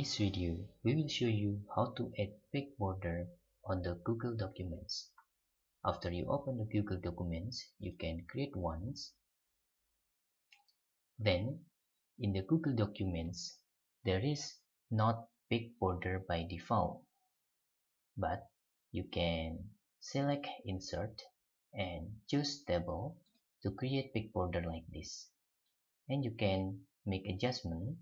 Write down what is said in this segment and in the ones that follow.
this video, we will show you how to add big border on the Google Documents. After you open the Google Documents, you can create ones. Then, in the Google Documents, there is not big border by default, but you can select Insert and choose Table to create big border like this. And you can make adjustment.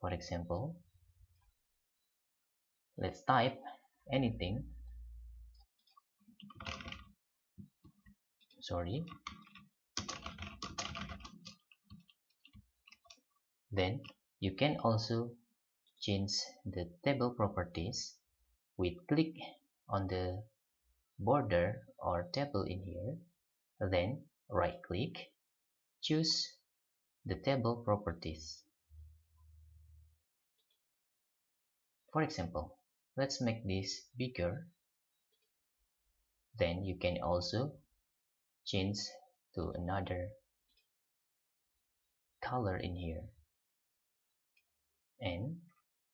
For example, let's type anything. Then you can also change the table properties with click on the border or table in here, then right click, choose the table properties. For example, let's make this bigger. Then you can also change to another color in here. And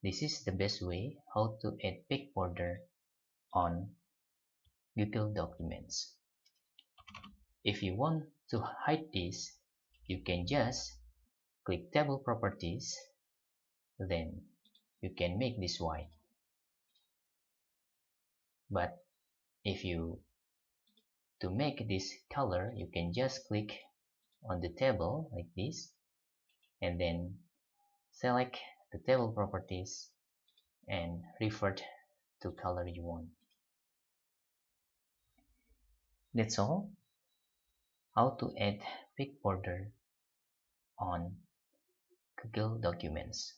this is the best way how to add big border on Google Documents. If you want to hide this, you can just click table properties, then you can make this white. But if you to make this color, you can just click on the table like this and then select the table properties and revert to color you want. That's all how to add big border on Google Documents.